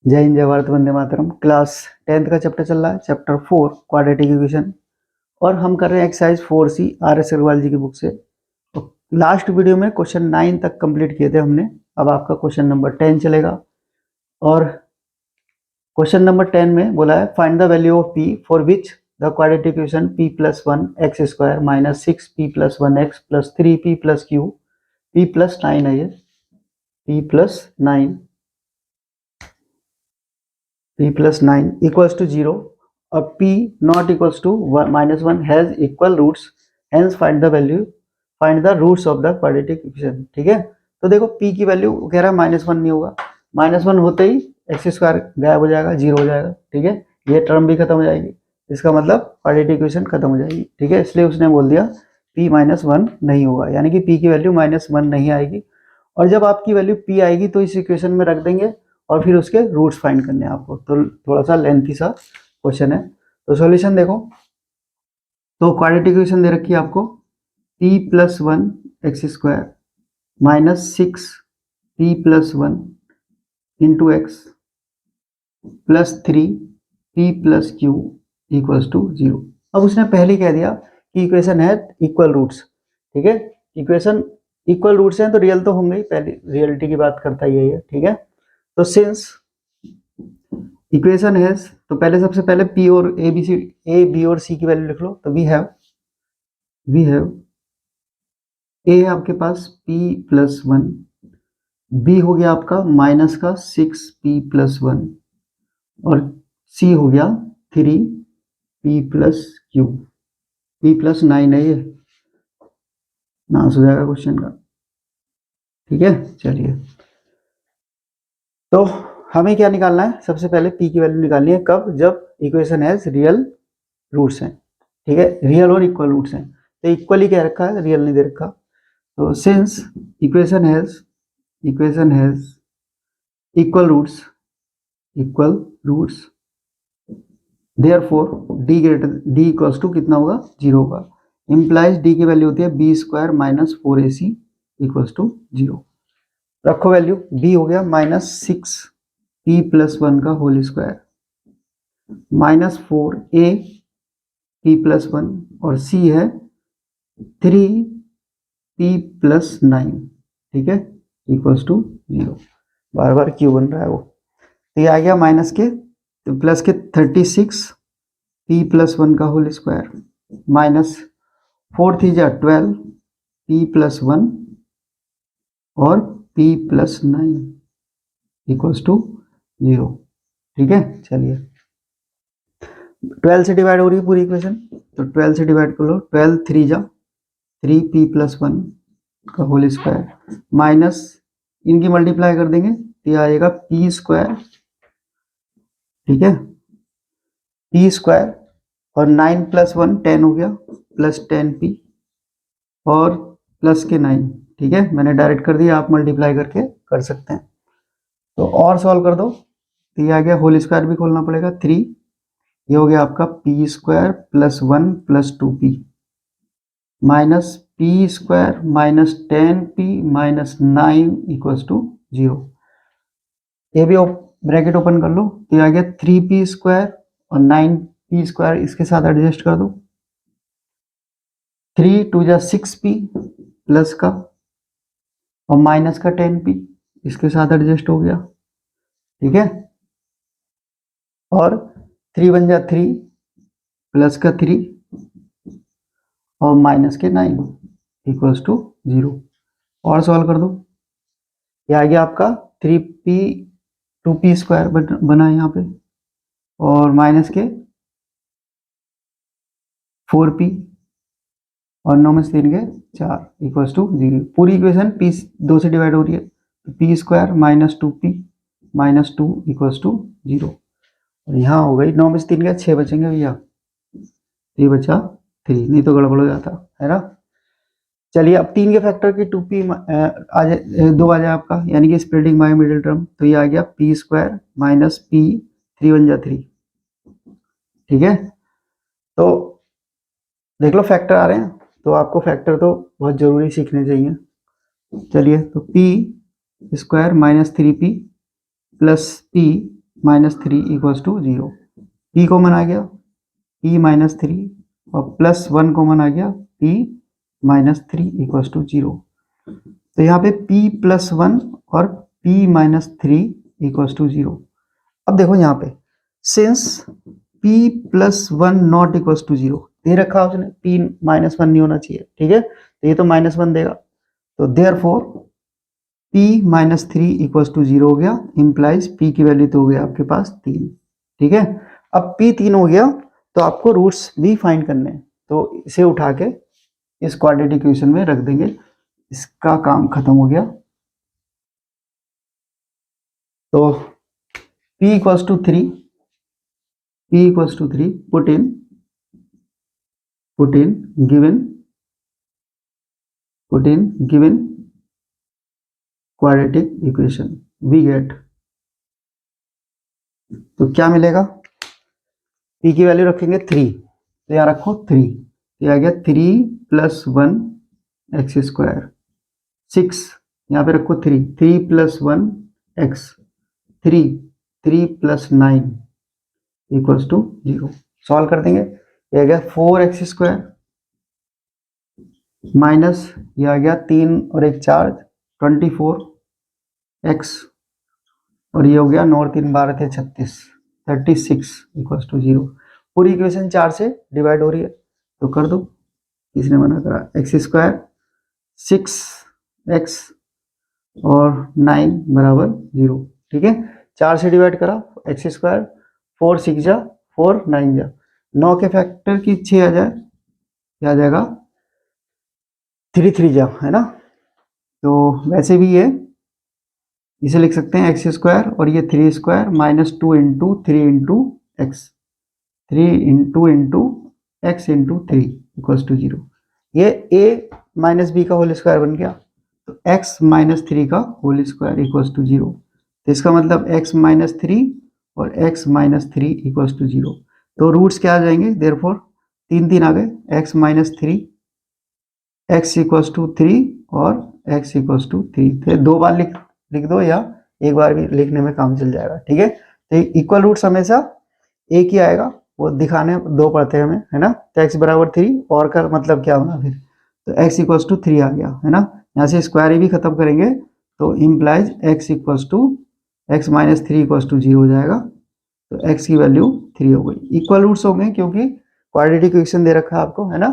जय हिंद, जय Bharat, Vande Mataram. Class 10th का चैप्टर चल रहा है, चैप्टर 4 क्वाड्रेटिक इक्वेशन, और हम कर रहे हैं एक्सरसाइज 4C RS अग्रवाल जी की बुक से। तो लास्ट वीडियो में क्वेश्चन 9 तक कंप्लीट किए थे हमने। अब आपका क्वेश्चन नंबर 10 चलेगा, और क्वेश्चन नंबर 10 में बोला है find the value of p for which the quadratic equation p plus 1 x square minus 6p plus 1 x plus 3p plus q p plus 9 है, ये p plus 9 p plus 9 equals to 0 और p not equals to minus 1 has equal roots, hence find the roots of the quadratic equation। ठीक है, तो देखो p की value कह रहा है -1 नहीं होगा, -1 होते ही एक्स स्क्वायर गायब हो जाएगा, 0 हो जाएगा। ठीक है, ये टर्म भी खत्म हो जाएगी, इसका मतलब क्वाड्रेटिक इक्वेशन खत्म हो जाएगी। ठीक है, इसलिए उसने बोल दिया p -1 नहीं होगा, यानी कि p की वैल्यू -1 नहीं आएगी। और जब आपकी वैल्यू p आएगी तो इस इक्वेशन में रख देंगे और फिर उसके रूट्स फाइंड करने हैं आपको। तो थोड़ा सा लेंथी सा क्वेश्चन है, तो सॉल्यूशन देखो। तो क्वाड्रेटिक इक्वेशन दे रखी है आपको p plus 1 x square minus 6p plus 1 into x plus 3p plus q equals to 0। अब उसने पहले ही कह दिया कि इक्वेशन है इक्वल रूट्स। ठीक है, इक्वेशन इक्वल रूट्स हैं तो रियल तो होंगे ही, पहले रियलिटी की बात करता ही है। ठीक है, तो सिंस इक्वेशन है, तो पहले सबसे पहले p और a b और c की वैल्यू लिख लो। तो वी हैव a है आपके पास p प्लस 1, b हो गया आपका माइनस का 6p प्लस 1, और c हो गया 3p plus q, p plus 9 है, ये नाश हो जाएगा क्वेश्चन का। ठीक है, चलिए, तो हमें क्या निकालना है, सबसे पहले p की वैल्यू निकालनी है। कब? जब इक्वेशन है रियल रूट्स हैं। ठीक है, रियल और इक्वल रूट्स हैं, तो इक्वल ही क्या रखा है, रियल नहीं दे रखा। तो since equation has equal roots therefore d equals to कितना होगा, 0 होगा। इंप्लाइज d की वैल्यू होती है b square minus 4ac equals to 0। रखो वैल्यू, b हो गया -6p प्लस 1 का whole square minus 4a p plus 1, और c है 3p प्लस 9। ठीक है, इक्वल्स टू 0। बार बार क्यों बन रहा है वो, तो ये आ गया माइनस के, तो प्लस के 36p प्लस 1 का होल स्क्वायर माइनस 4 3 जा 12p प्लस 1 और p प्लस 9 इक्वल्स टू 0। ठीक है, चलिए 12 से डिवाइड हो रही है पूरी इक्वेशन, तो 12 से डिवाइड कर लो। 12 3 जा 3p प्लस 1 का होल स्क्वायर माइनस इनकी मल्टीप्लाई कर देंगे तो ये आएगा p स्क्वायर। ठीक है, p स्क्वायर और 9 प्लस 1 10 हो गया, प्लस 10p और प्लस के 9। ठीक है, मैंने डायरेक्ट कर दिया, आप मल्टीप्लाई करके कर सकते हैं। तो और सॉल्व कर दो, तो ये आ गया, होल स्क्वायर भी खोलना पड़ेगा 3, ये हो गया आपका p square plus 1 plus 2p minus p square minus 10p minus 9 equals to 0। ये भी ब्रैकेट ओपन कर लो, तो ये आ गया 3p स्क्वायर और 9p स्क्वायर इसके साथ एडजस्ट कर दो। 3 2 जा 6p प्लस का और माइनस का 10p इसके साथ एडजस्ट हो गया। ठीक है, और 3 1 जा 3 प्लस का 3 और माइनस के 9 इक्वल्स टू 0। और सॉल्व कर दो, ये आ गया आपका 3p 2p स्क्वायर बना है यहाँ पे, और माइनस के 4p और 9 में से 3 के 4 इक्वल्स टू 0। पूरी इक्वेशन p 2 से डिवाइड हो रही है, तो p square minus 2p minus 2 equals to 0। और यहाँ हो गई 9 में से 3 के 6 बचेंगे भैया, ये बचा 3, नहीं तो गड़बड़ हो जाता है ना। चलिए, अब 3 के फैक्टर की 2p आ जाए, 2 आ जाए आपका, यानी कि स्प्रेडिंग बाय मिडिल टर्म, तो ये आ गया p स्क्वायर माइनस p 3 1 जा 3। ठीक है, तो देख लो फैक्टर आ रहे हैं, तो आपको फैक्टर तो बहुत जरूरी सीखने चाहिए। चलिए, तो p square minus 3p plus p -3 equals to 0। p common आ गया, p -3 और +1 कॉमन आ गया, p -3 इक्वल्स टू 0। तो यहाँ पे p +1 और p -3 इक्वल्स टू 0। अब देखो यहाँ पे since p +1 not equals to 0 दे रखा है उसने, p -1 नहीं होना चाहिए, ठीक है, तो ये तो -1 देगा, तो देयरफॉर p -3 इक्वल्स टू 0 हो गया, इंप्लाइज p की वैल्यू तो हो गया आपके पास 3, ठीक है। अब p 3 हो गया तो आपको रूट्स भी फाइंड करने हैं, तो इसे उठा के इस क्वाड्रेटिक इक्वेशन में रख देंगे, इसका काम खत्म हो गया। तो p equals to 3, p equals to 3, put in given quadratic equation we get, तो क्या मिलेगा, p की वैल्यू रखेंगे 3, तो यहाँ रखो 3, ये आ गया 3 + 1 x स्क्वायर, 6 यहाँ पे रखो 3, 3 + 1 x, 3 + 9 इक्वल्स टू 0। सॉल्व कर देंगे, ये आ गया 4x स्क्वायर माइनस ये आ गया 3 और 1 4, 24x और ये हो गया 9 और 3 12 थे 36, 36 इक्वल्स टू 0। पूरी इक्वेशन 4 से डिवाइड हो रही है, तो कर दो, किसने मना करा, x स्क्वायर 6x और 9 बराबर 0, ठीक है, 4 से डिवाइड करा, x स्क्वायर 4 6 जा 4 9 जा, 9 के फैक्टर की 6 आ जाए, क्या आ जाएगा 3 3 जा, है ना। तो वैसे भी ये इसे लिख सकते हैं x स्क्वायर और ये 3 square -2 into 3 into x, 3 into x into 3 equals to 0। ये a माइनस बी का होल स्क्वायर बन गया, तो x -3 का होल स्क्वायर इक्वल्स टू 0। तो इसका मतलब x -3 और x -3 इक्वल्स टू 0। तो रूट्स क्या आ जाएंगे, देयरफॉर 3 3 आ गए, x -3 x इक्वल्स टू 3 और x इक्वल्स टू 3, तो 2 बार लिख दो या एक बार भी लिखने में काम चल जाएगा, ठीक है। तो इक्वल रूट्स हमेशा एक ही आएगा, वो दिखाने 2 पड़ते हैं हमें, है ना। तो x बराबर 3 और का मतलब क्या होना फिर, तो x इक्वल्स टू 3 आ गया, है ना। यहाँ से स्क्वायर भी खत्म करेंगे तो implies x equals to x -3 equals to 0 हो जाएगा, तो x की वैल्यू 3 हो गई। इक्वल रूट्स हो गए क्योंकि क्वाड्रेटिक इक्वेशन दे रखा है आपको, है ना।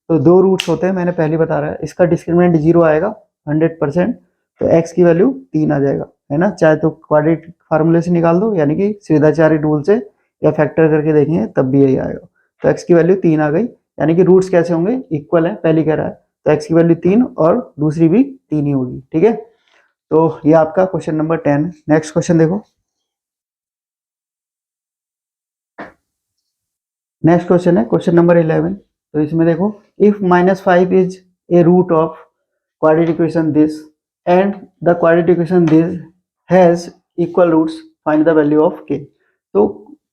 तो 2 रूट्स होते हैं, मैंने पहले बता रहा है, इसका डिस्क्रिमिनेंट 0 आएगा 100%, तो x की वैल्यू 3 आ जाएगा, है ना। चाहे तो क्वाड्रेटिक फार्मूले से निकाल दो, यानी कि सीधाचारी रूल से, या फैक्टर करके देखेंगे तब भी यही आएगा। तो x की वैल्यू 3 आ गई, यानी कि रूट्स कैसे होंगे, इक्वल है, पहले कह रहा है, तो x की वैल्यू 3 और दूसरी भी 3 ही होगी, ठीक है। तो ये आपका क्वेश्चन नंबर 10 है। नेक्स्ट क्वेश्चन देखो, नेक्स्ट क्वेश्चन है क्वेश्चन नंबर 11। तो इसमें देखो, if -5 is a root of quadratic equation this and the quadratic equation this has equal roots, find the value of k। तो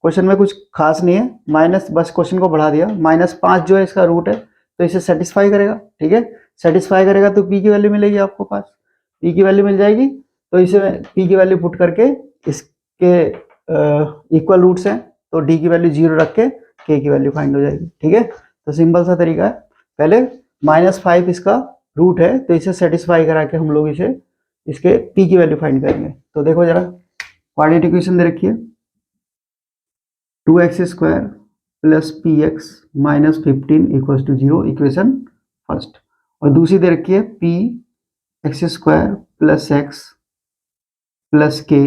क्वेश्चन में कुछ खास नहीं है, माइनस, बस क्वेश्चन को बढ़ा दिया, -5 जो है इसका रूट है, तो इसे सेटिस्फाई करेगा, ठीक है, सेटिस्फाई करेगा तो p की वैल्यू मिलेगी आपको पास, p की वैल्यू मिल जाएगी, तो इसे p की वैल्यू पुट करके इसके इक्वल रूट्स हैं, तो d की वैल्यू 0 रख के k की वैल्यू फाइंड हो जाएगी, ठीक है। तो सिंपल सा तरीका है, पहले -5 इसका रूट है, तो इसे सेटिस्फाई करा के हम लोग इसे इसके p की वैल्यू फाइंड करेंगे। तो देखो जरा, क्वाड्रेटिक इक्वेशन दे रखी है, 2x square plus px -15 equals to 0, equation first, और दूसरी दे रखी है p x square plus x plus k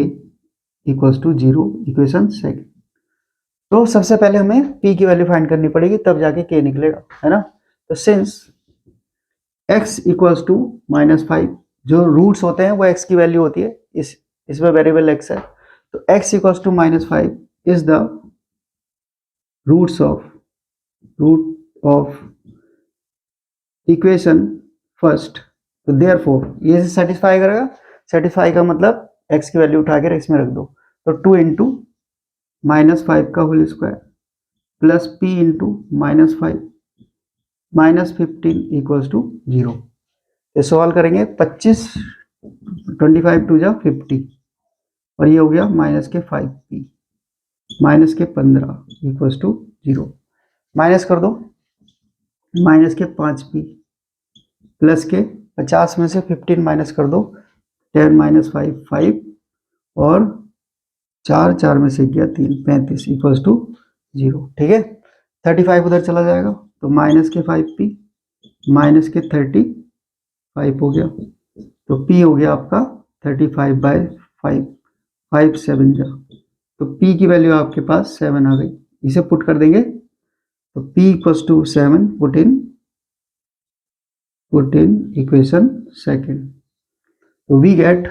equals to 0, equation second. तो सबसे पहले हमें p की वैल्यू फाइंड करनी पड़ेगी, तब जाके k निकलेगा, है ना। तो सिंस x इक्वल्स टू -5, जो रूट्स होते हैं वो x की वैल्यू होती है, इसमें वेरिएबल x है, तो x equals to -5 is the root of equation first. तो देयरफॉर ये सेटिस्फाई करेगा, सेटिस्फाई का मतलब x की वैल्यू उठा के x में रख दो, तो 2 इंटू -5 का whole square plus p into -5 -15 equals to 0। ये सॉल्व करेंगे, 25 25 2 जा 50 और ये हो गया माइनस के 5p माइनस के 15 इक्वल्स टू 0। माइनस कर दो, माइनस के 5p प्लस के 50 में से 15 माइनस कर दो, 10 माइनस 5 5 और 4 4 में से गया 3 35 इक्वल्स टू 0। ठीक है, 35 उधर चला जाएगा तो माइनस के 5p माइनस के 35 हो गया, तो p हो गया आपका 35/5 5 7 जा, तो p की वैल्यू आपके पास 7 आ गई। इसे पुट कर देंगे तो p equals to 7 put in equation second, तो we get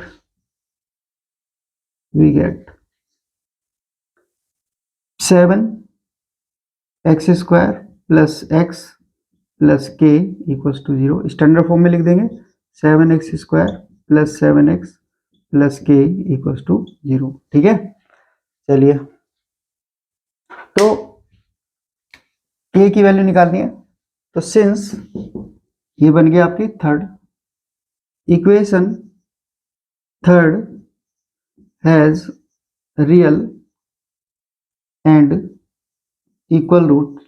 7x² plus x plus k equals to 0। Standard form में लिख देंगे 7x² plus 7x plus k equals to 0। ठीक है, चलिए तो k की वैल्यू निकालनी है, तो सिंस ये बन गया आपकी third equation, third has real and equal roots,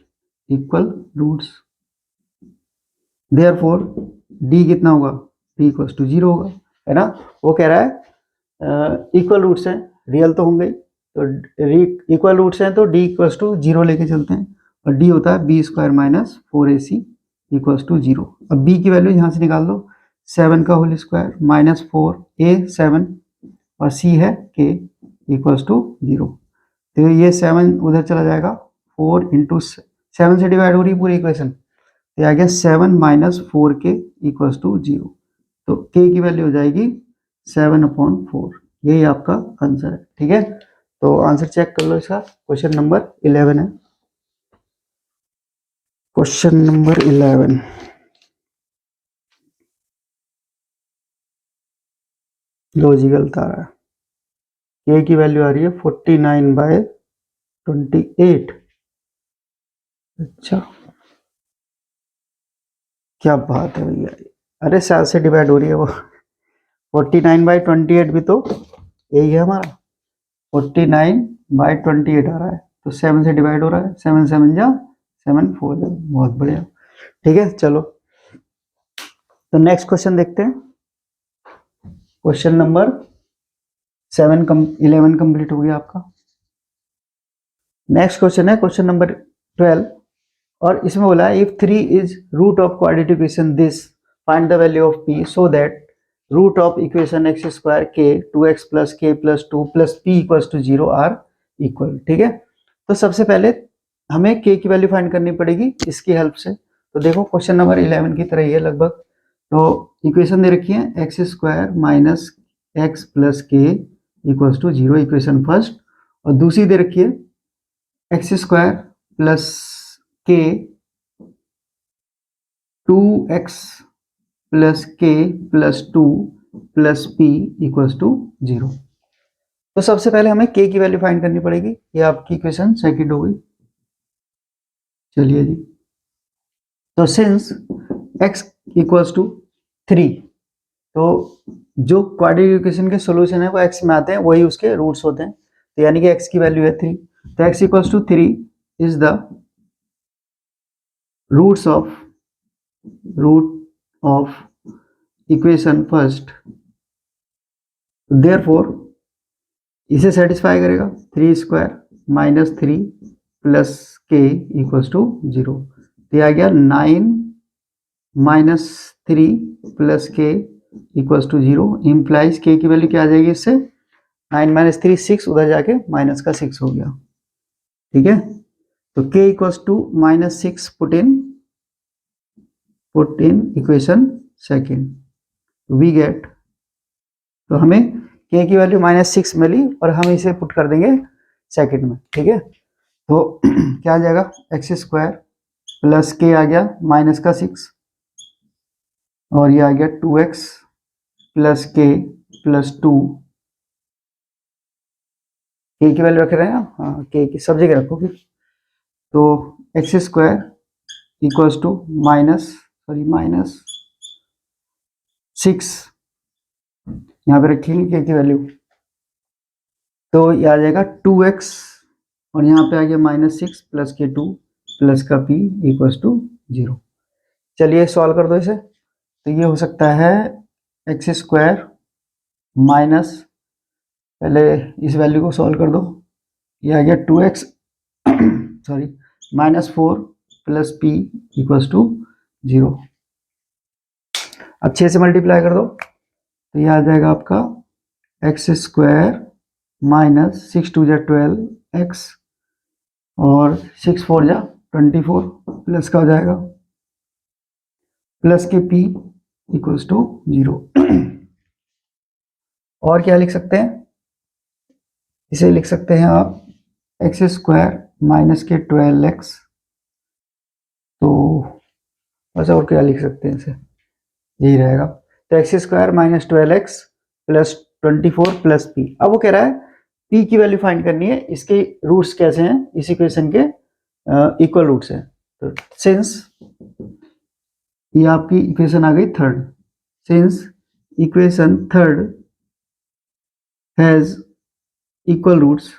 therefore d कितना होगा, d इक्वल्स टू 0 होगा, है ना। वो कह रहा है इक्वल रूट्स हैं, रियल तो होंगे, तो इक्वल रूट्स हैं तो d इक्वल्स टू 0 लेके चलते हैं, और d होता है b² minus 4ac equals to 0। अब b की वैल्यू यहाँ से निकाल दो, 7 का होल स्क्वायर माइनस 4a 7 और c है k इक्वल्स टू 0। तो ये 7 उधर चला जाएगा, 4 इंटू 7 से डिवाइड हो रही है पूरी इक्वेशन, तो आ गया 7 माइनस 4k इक्वल्स टू 0। तो k की वैल्यू हो जाएगी 7/4, यही आपका आंसर है। ठीक है, तो आंसर चेक कर लो इसका, क्वेश्चन नंबर 11 है, क्वेश्चन नंबर 11 लॉजिकल तारा, k की वैल्यू आ रही है 49/28। अच्छा, क्या बात है भैया, अरे 7 से डिवाइड हो रही है वो, 49/28 भी तो यही है हमारा, 49/28 आ रहा है, तो 7 से डिवाइड हो रहा है, 7 7 जा 7 4 जा, बहुत बढ़िया। ठीक है, चलो तो नेक्स्ट क्वेश्चन देखते हैं, क्वेश्चन नंबर 11 कंप्लीट हो गया आपका। नेक्स्ट क्वेश्चन है क्वेश्चन नंबर 12, और इसमें बोला है if 3 is root of quadratic equation this find the value of p so that root of equation x² k 2x plus k plus 2 plus p equals to 0 are equal. ठीक है, तो सबसे पहले हमें k की वैल्यू फाइंड करनी पड़ेगी इसकी हेल्प से। तो देखो क्वेश्चन नंबर 11 की तरह ही है लगभग, तो इक्वेशन दे रखी है x² minus x plus k equals to 0, equation first, और दूसरी दे रखी है x² प्लस के 2x plus k plus 2 plus p equals to 0। तो सबसे पहले हमें k की वैल्यू फाइंड करनी पड़ेगी, ये आपकी इक्वेशन सेकंड हो गई। चलिए जी, तो सिंस x इक्वल्स टू 3, तो जो क्वाड्रेटिक इक्वेशन के सॉल्यूशन है वो x में आते हैं, वही उसके रूट्स होते हैं, तो यानी कि x की वैल्यू है 3, तो x equals to 3 is the root of equation first, therefore इसे सेटिस्फाई करेगा 3² minus 3 plus k equals to 0, तो यह आ गया 9 minus 3 plus k equals to 0, implies k की वैल्यू क्या आ जाएगी इससे, 9 माइनस 3 6, उधर जाके माइनस का 6 हो गया। ठीक है, तो k equals to minus 6 put in equation second, we get, तो हमें k की वैल्यू -6 मिली और हम इसे पुट कर देंगे सेकंड में। ठीक है, तो क्या आ जाएगा x² प्लस के आ गया माइनस का 6, और ये आ गया 2x plus k plus 2, k की वैल्यू रख रहे हैं ना, हाँ k की सब जगह रखोगे, तो x² इक्वल्स टू माइनस 6, यहाँ पे रखेंगे k की वैल्यू, तो ये आ जाएगा 2x और यहाँ पे आ गया -6 प्लस के 2 प्लस का p इक्वल्स टू 0। चलिए सॉल्व कर दो इसे। तो ये हो सकता है एक्स स्क्वायर माइनस, पहले इस वैल्यू को सॉल्व कर दो। ये आ गया 2x sorry -4 plus p equals to 0। अब 6 से मल्टीप्लाई कर दो तो ये आ जाएगा आपका एक्स स्क्वायर माइनस 6 2 जा 12x और 6 4 जा 24 प्लस का हो जाएगा प्लस के p इक्वल्स टू 0। और क्या लिख सकते हैं, इसे लिख सकते हैं आप एक्स स्क्वायर माइनस के 12x। तो बस और क्या लिख सकते हैं इसे, यही रहेगा। तो x square minus 12x plus 24 plus p। अब वो कह रहा है p की वैल्यू फाइंड करनी है, इसके रूट्स कैसे हैं, इस इक्वेशन के इक्वल रूट्स हैं। तो सिंस ये आपकी इक्वेशन आ गई third, since equation third has equal roots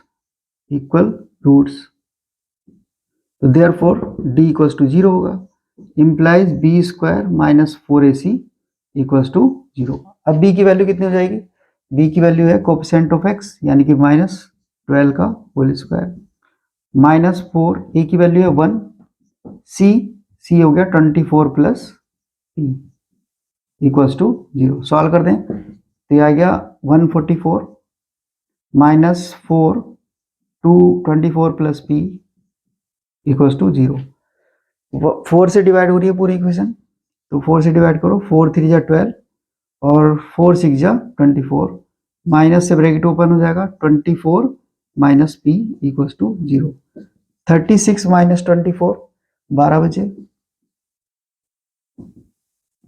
तो देयरफॉर d इक्वल्स टू 0 होगा, implies b square minus 4ac equals to 0। अब b की वैल्यू कितनी हो जाएगी, b की वैल्यू है कोएफिशिएंट ऑफ x यानी कि -12 का होल स्क्वायर माइनस 4, a की वैल्यू है 1, c हो गया 24 plus p equals to 0। Solve कर दें तो ये आ गया 144 minus 4 to 24 plus p equals to 0। 4 से डिवाइड हो रही है पूरी इक्वेशन, तो 4 से डिवाइड करो, 4 3 जा 12 और 4 6 जा 24, माइनस से ब्रैकेट ओपन हो जाएगा 24 माइनस p इक्वल्स टू 0। 36 माइनस 24 12 बचे,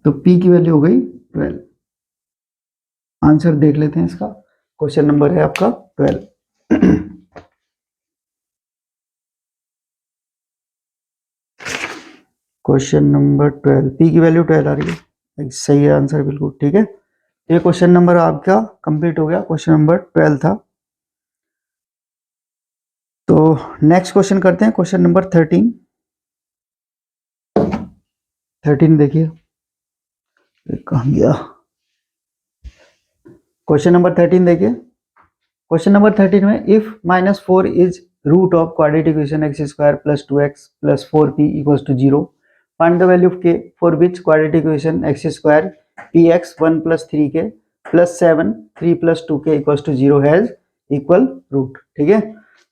तो p की वैल्यू हो गई 12। आंसर देख लेते हैं इसका, क्वेश्चन नंबर है आपका 12। क्वेश्चन नंबर 12, p की वैल्यू 12 आ रही है, सही है आंसर बिल्कुल ठीक है। ये क्वेश्चन नंबर आपका कंप्लीट हो गया, क्वेश्चन नंबर 12 था। तो नेक्स्ट क्वेश्चन करते हैं, क्वेश्चन नंबर 13। 13 देखिए कहाँ गया, क्वेश्चन नंबर 13 देखिए। क्वेश्चन नंबर 13 में if -4 is root of quadratic equation x square plus 2x plus 4p equals to 0, find the value of k for which quadratic equation x square px 1 plus 3k plus 7 3 plus 2k equals to 0 has equal root. ठीक है,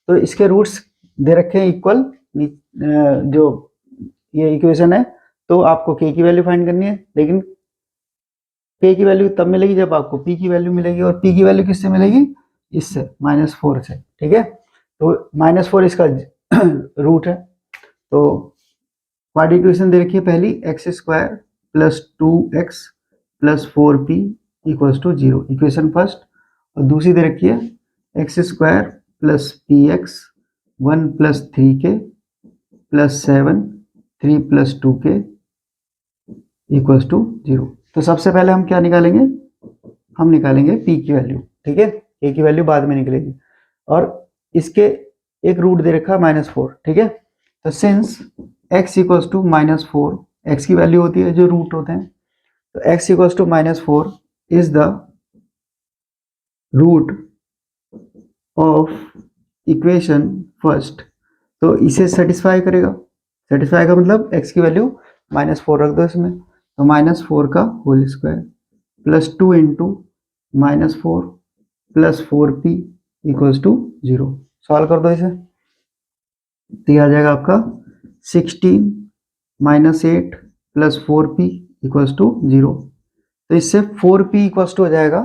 तो इसके roots दे रखे हैं equal, जो ये equation है, तो आपको k की वैल्यू फाइंड करनी है। लेकिन k की वैल्यू तब मिलेगी जब आपको p की वैल्यू मिलेगी, और p की वैल्यू किससे मिलेगी, इससे -4 से। ठीक है, तो -4 इसका रूट है। तो क्वाड्रेटिक इक्वेशन दे रखी है पहली, x square plus 2x plus 4p equals to 0, equation first. और दूसरी दे रखी है x square plus px 1 plus 3k plus 7 3 plus 2k equals to 0। तो सबसे पहले हम क्या निकालेंगे, हम निकालेंगे p की वैल्यू। ठीक है, a की वैल्यू बाद में निकलेगी, और इसके एक रूट दे रखा है -4। ठीक है, तो since x equals to -4, x की वैल्यू होती है जो रूट होते हैं, तो x equals to -4 is the root of equation first. तो इसे सेटिस्फाई करेगा, सेटिस्फाई का मतलब x की वैल्यू -4 रख दो इसमें, तो -4 का whole square plus 2 into -4 plus 4p equals to 0। Solve कर दो इसे, तो आ जाएगा आपका 16 minus 8 plus 4p equals to 0। तो इससे 4p इक्वल्स टू हो जाएगा,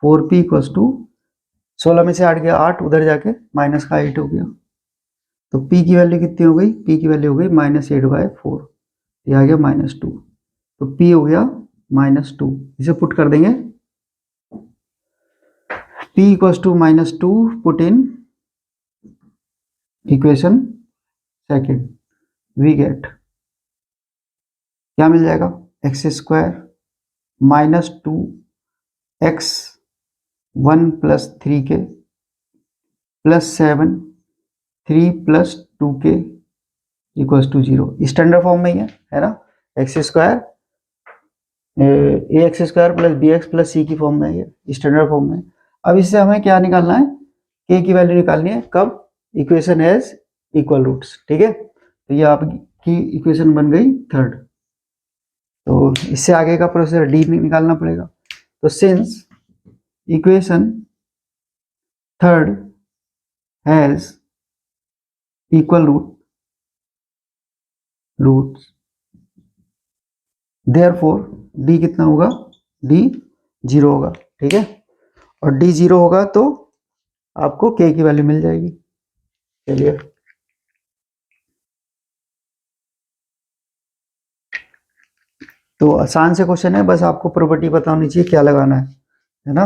4p इक्वल्स टू 16 में से 8 गया 8, उधर जाके माइनस का 8 हो गया, तो p की वैल्यू कितनी हो गई, p की वैल्यू हो गई -8/4, ये आ गया -2, तो p हो गया -2। इसे पुट कर देंगे, p equals to -2 put in equation second, we get क्या मिल जाएगा, x square -2x 1 plus 3k plus 7 3 plus 2k equals to 0। Standard form में ही है ना, x square a x square plus b x plus c की फॉर्म में, ये स्टैंडर्ड फॉर्म में। अब इससे हमें क्या निकालना है, के की वैल्यू निकालनी है कब, इक्वेशन हैज इक्वल रूट्स। ठीक है, तो ये आपकी इक्वेशन बन गई थर्ड। तो इससे आगे का प्रोसेसर डी निकालना पड़ेगा। तो since equation third has equal roots, therefore D कितना होगा, डी 0 होगा। ठीक है, और डी 0 होगा तो आपको के की वैल्यू मिल जाएगी। चलिए तो आसान से क्वेश्चन है, बस आपको प्रॉपर्टी पता होनी चाहिए क्या लगाना है ना।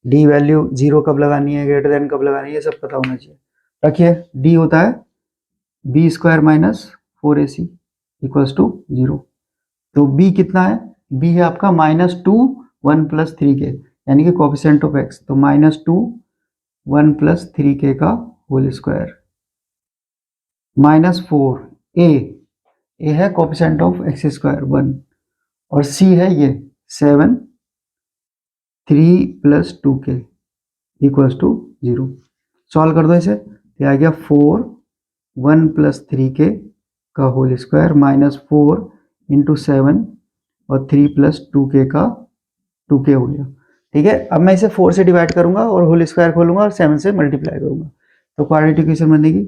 डी वैल्यू 0 कब लगानी है, ग्रेटर देन कब लगानी है, ये सब पता होना चाहिए। रखिए डी होता है b square minus 4ac equals to 0। तो बी कितना है, बी है आपका -2 1 प्लस 3k, यानी कि कोफिशिएंट ऑफ एक्स। तो -2 1 प्लस 3k का होल स्क्वायर, -4 ए है कोफिशिएंट ऑफ एक्स स्क्वायर 1, और सी है ये 7 3 plus 2k equals to 0। Solve कर दो इसे, ये आ गया 4 1 प्लस 3k का होल स्क्वायर -4 इंटू 7 और 3 प्लस 2k का 2k हो गया। ठीक है, अब मैं इसे 4 से डिवाइड करूंगा और होल स्क्वायर खोलूंगा और 7 से मल्टीप्लाई करूंगा, तो क्वाड्रेटिक इक्वेशन बनेगी।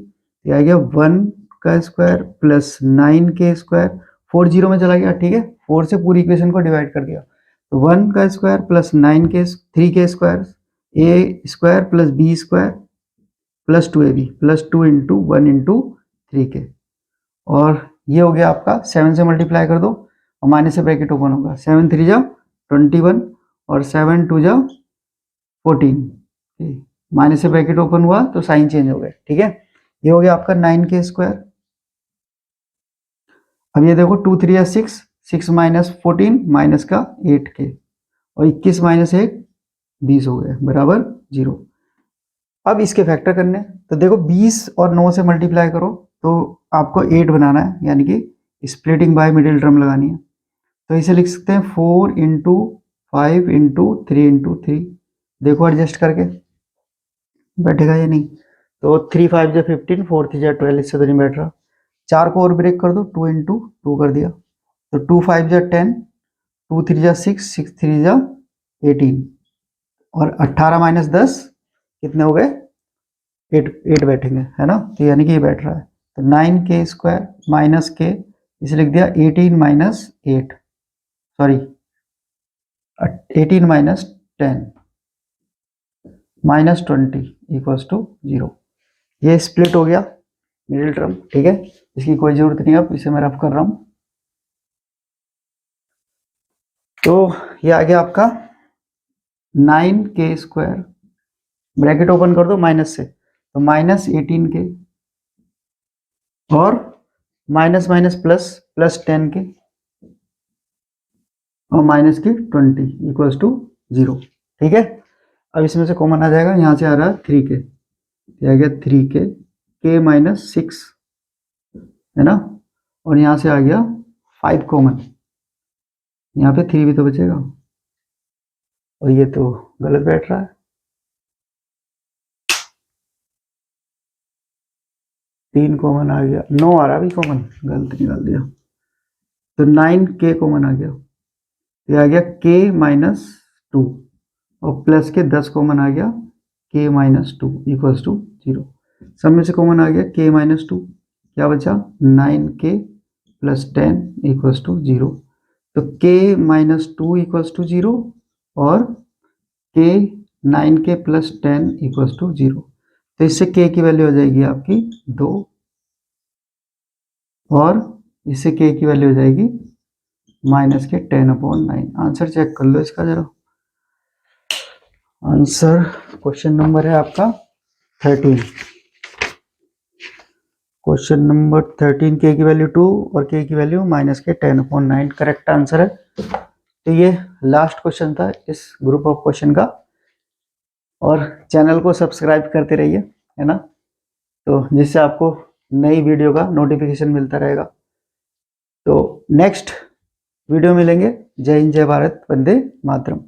ये आ गया 1 का स्क्वायर प्लस 9k स्क्वायर, 4 0 में चला गया। ठीक है, 4 से पूरी इक्वेशन को डिवाइड कर दिया, तो 1 का square plus 9k 3k square, a square plus b square plus 2ab plus 2 into 1 into 3k, और ये हो गया आपका 7 से मल्टीप्लाई कर दो और माइनस से ब्रैकेट ओपन होगा, 7 3 जा 21 और 7 2 जा 14, माइनस से ब्रैकेट ओपन हुआ तो साइन चेंज हो गया। ठीक है, ये हो गया आपका 9k स्क्वायर। अब ये देखो 2 3 6, 6 माइनस 14 माइनस का 8k, और 21 माइनस 1 20 हो गया बराबर 0। अब इसके फैक्टर करने, तो देखो 20 और 9 से मल्टीप्लाई करो तो आपको 8 बनाना है, यानी कि स्प्लिटिंग बाय मिडिल टर्म लगानी है। तो इसे लिख सकते हैं 4 इंटू 5 इंटू 3 इंटू 3। देखो एडजस्ट करके बैठेगा या नहीं, तो 3 5 जा 15, 4 3 जा 12, इससे तो नहीं बैठ रहा। 4 को और ब्रेक कर दो, 2 इंटू 2 कर दिया, तो 2 5 जा 10, 2 3 जा 6, 6 3 जा 18, और 18 माइनस 10 कितने हो गए, 8 बैठेंगे, है ना। तो यानी कि ये बैठ रहा है, तो 9k स्क्वायर माइनस के, इसे लिख दिया 18 minus 8, sorry 18 minus 10 minus 20 equals to 0। ये स्प्लिट हो गया मिडिल टर्म। ठीक है, इसकी कोई जरूरत नहीं, अब इसे मैं रफ कर रहा हूं। तो ये आ गया आपका 9k स्क्वायर, ब्रैकेट ओपन कर दो माइनस से, तो माइनस 18k और minus minus plus plus 10k और माइनस की 20 इक्वल्स टू 0। ठीक है, अब इसमें से कॉमन आ जाएगा, यहाँ से आ रहा है 3k, ये आ गया 3k, k माइनस 6 है ना, और यहाँ से आ गया 5 कॉमन, यहाँ पे 3 भी तो बचेगा, और ये तो गलत बैठ रहा है, 3 कॉमन आ गया, 9 आ रहा भी कॉमन, गलत निकाल दिया, तो 9k कॉमन आ गया, ये आ गया k माइनस 2 और प्लस के 10 कॉमन आ गया, k माइनस 2 इक्वल्स टू 0। सब में से कॉमन आ गया k माइनस 2, क्या बचा 9k प्लस 10 इक्वल्स टू 0। तो k माइनस 2 इक्वल्स टू 0 और k 9k plus 10 equals to 0। तो इससे k की वैल्यू हो जाएगी आपकी 2, और इससे k की वैल्यू हो जाएगी माइनस के 10/9। आंसर चेक कर लो इसका जरा। आंसर क्वेश्चन नंबर है आपका 13। क्वेश्चन नंबर 13, के की वैल्यू 2 और के की वैल्यू माइनस के 10/9 करेक्ट आंसर है। तो ये लास्ट क्वेश्चन था इस ग्रुप ऑफ क्वेश्चन का, और चैनल को सब्सक्राइब करते रहिए। है ना। तो जिससे आपको नई वीडियो का नोटिफिकेशन मिलता रहेगा। तो नेक्स्ट वीडियो मिलेंगे। जय हिंद, जय भारत, वंदे मातरम।